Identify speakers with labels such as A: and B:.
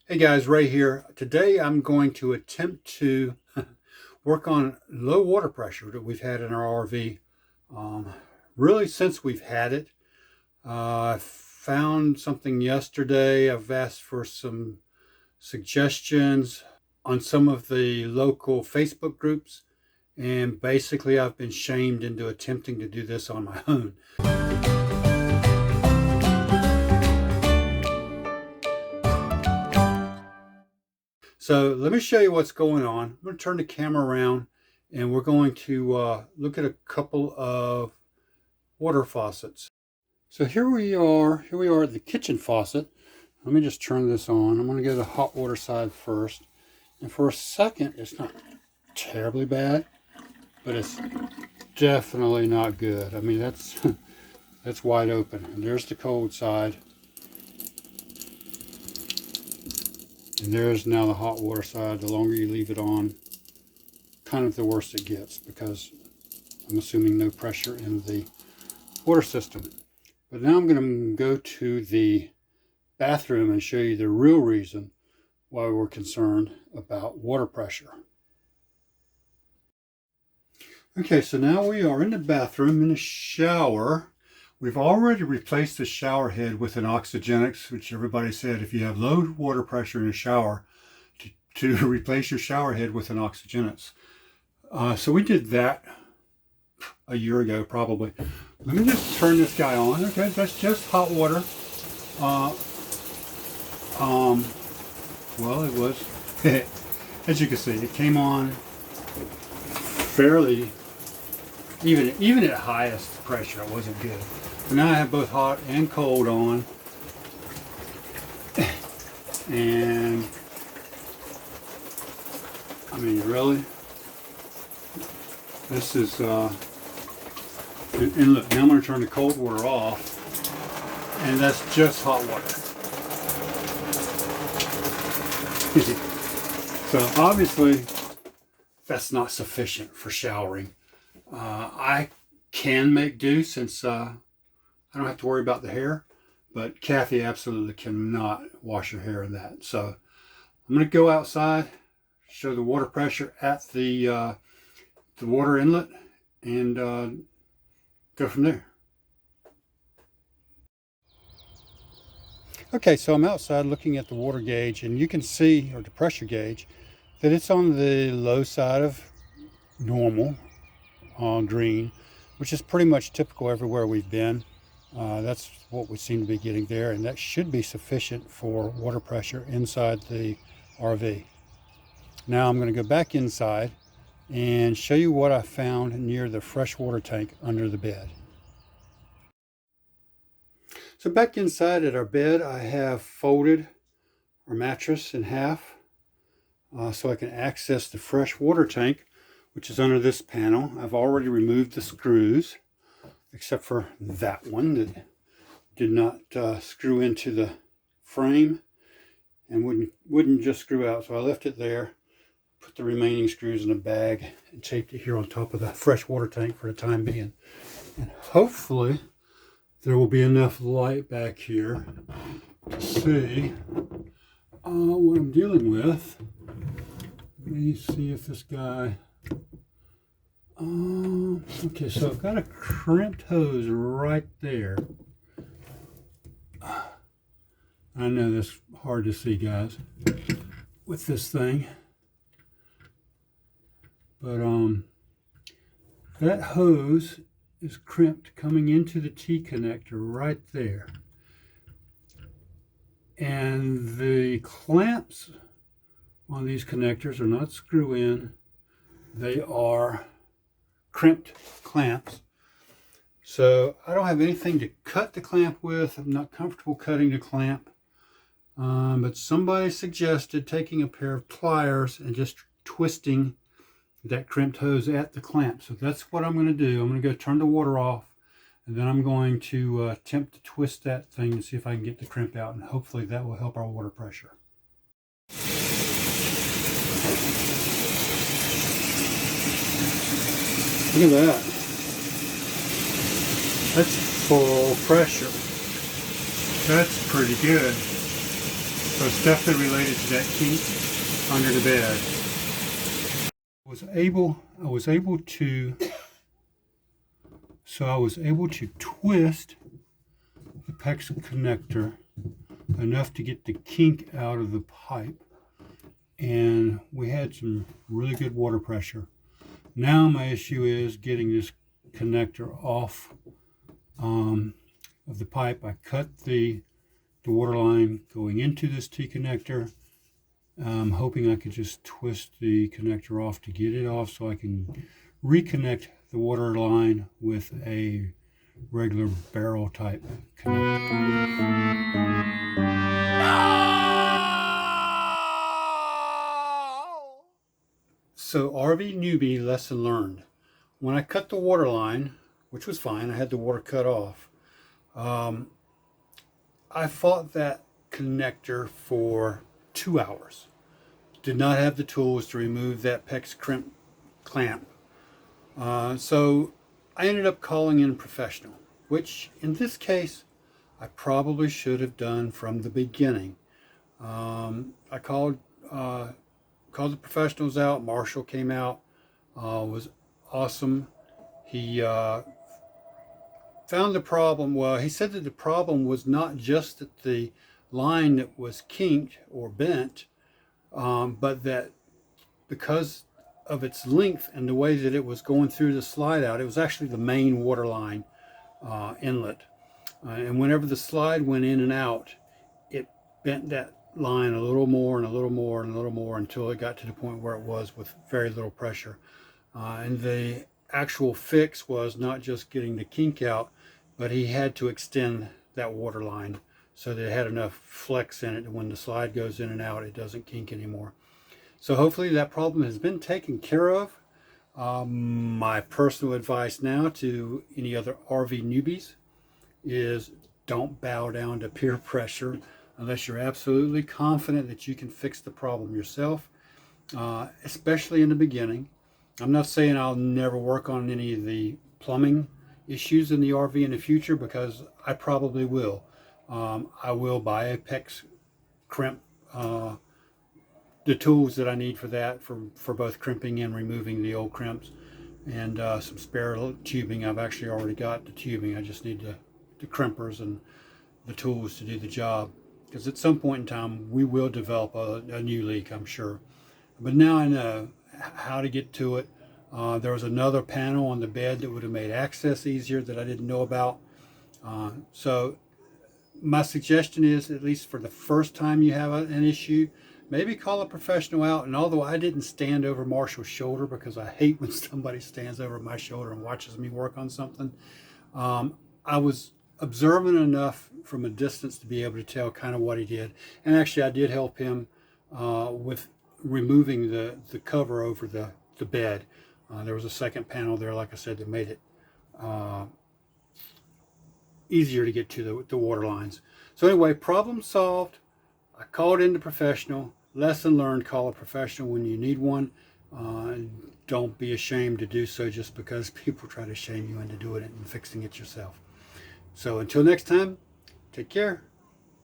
A: Hey guys, Ray here. Today I'm going to attempt to work on low water pressure that we've had in our RV. Really since we've had it. I found something yesterday. I've asked for some suggestions on some of the local Facebook groups, and basically I've been shamed into attempting to do this on my own. So let me show you what's going on. I'm going to turn the camera around and we're going to look at a couple of water faucets. So here we are at the kitchen faucet. Let me just turn this on. I'm going to go to the hot water side first. And for a second, it's not terribly bad, but it's definitely not good. I mean, that's that's wide open. And there's the cold side. And there's now the hot water side. The longer you leave it on, kind of the worse it gets, because I'm assuming no pressure in the water system. But now I'm going to go to the bathroom and show you the real reason why we're concerned about water pressure. Okay, so now we are in the bathroom, in the shower. We've already replaced the shower head with an Oxygenics, which everybody said if you have low water pressure in a shower, to replace your shower head with an Oxygenics. So we did that a year ago, probably. Let me just turn this guy on. Okay, that's just hot water. Well, it was, as you can see, it came on fairly, even at highest pressure, it wasn't good. But now I have both hot and cold on. And, I mean, really? This is, and look, now I'm going to turn the cold water off, and that's just hot water. So obviously, that's not sufficient for showering. I can make do since I don't have to worry about the hair, but Kathy absolutely cannot wash her hair in that. So I'm going to go outside, show the water pressure at the water inlet, and go from there. Okay, so I'm outside looking at the water gauge, and you can see, or the pressure gauge, that it's on the low side of normal on green, which is pretty much typical everywhere we've been. That's what we seem to be getting there, and that should be sufficient for water pressure inside the RV. Now I'm going to go back inside and show you what I found near the freshwater tank under the bed. So back inside at our bed, I have folded our mattress in half so I can access the fresh water tank, which is under this panel. I've already removed the screws, except for that one that did not screw into the frame and wouldn't just screw out. So I left it there, put the remaining screws in a bag, and taped it here on top of the fresh water tank for the time being. And hopefully there will be enough light back here to see what I'm dealing with. Let me see if this guy... okay, so I've got a crimped hose right there. I know that's hard to see, guys, with this thing. But that hose is crimped coming into the T connector right there. And the clamps on these connectors are not screw in. They are crimped clamps. So I don't have anything to cut the clamp with. I'm not comfortable cutting the clamp. But somebody suggested taking a pair of pliers and just twisting that crimped hose at the clamp. So that's what I'm going to do. I'm going to go turn the water off, and then I'm going to attempt to twist that thing to see if I can get the crimp out, and hopefully that will help our water pressure. Look at that. That's full pressure. That's pretty good. So it's definitely related to that kink under the bed. I was able to twist the PEX connector enough to get the kink out of the pipe, and we had some really good water pressure. Now my issue is getting this connector off of the pipe. I cut the water line going into this T connector. I'm hoping I could just twist the connector off to get it off so I can reconnect the water line with a regular barrel type connector. So RV newbie lesson learned. When I cut the water line, which was fine, I had the water cut off. I fought that connector for 2 hours. Did not have the tools to remove that PEX clamp. So I ended up calling in a professional, which in this case, I probably should have done from the beginning. I called the professionals out. Marshall came out, was awesome. He found the problem. Well, he said that the problem was not just that the line that was kinked or bent, but that because of its length and the way that it was going through the slide out, it was actually the main water line inlet. And whenever the slide went in and out, it bent that line a little more and a little more and a little more until it got to the point where it was with very little pressure. And the actual fix was not just getting the kink out, but he had to extend that water line so that it had enough flex in it that when the slide goes in and out, it doesn't kink anymore. So hopefully that problem has been taken care of. My personal advice now to any other RV newbies is don't bow down to peer pressure unless you're absolutely confident that you can fix the problem yourself, especially in the beginning. I'm not saying I'll never work on any of the plumbing issues in the RV in the future, because I probably will. I will buy a PEX crimp, the tools that I need for that, for both crimping and removing the old crimps, and some spare tubing. I've actually already got the tubing. I just need the crimpers and the tools to do the job, because at some point in time we will develop a new leak, I'm sure. But now I know how to get to it. There was another panel on the bed that would have made access easier that I didn't know about. So my suggestion is, at least for the first time you have an issue, maybe call a professional out. And although I didn't stand over Marshall's shoulder, because I hate when somebody stands over my shoulder and watches me work on something, I was observant enough from a distance to be able to tell kind of what he did. And actually I did help him with removing the cover over the bed. There was a second panel there, like I said, that made it easier to get to the water lines. So anyway, problem solved. I called in the professional. Lesson learned, call a professional when you need one. Don't be ashamed to do so just because people try to shame you into doing it and fixing it yourself. So until next time, take care.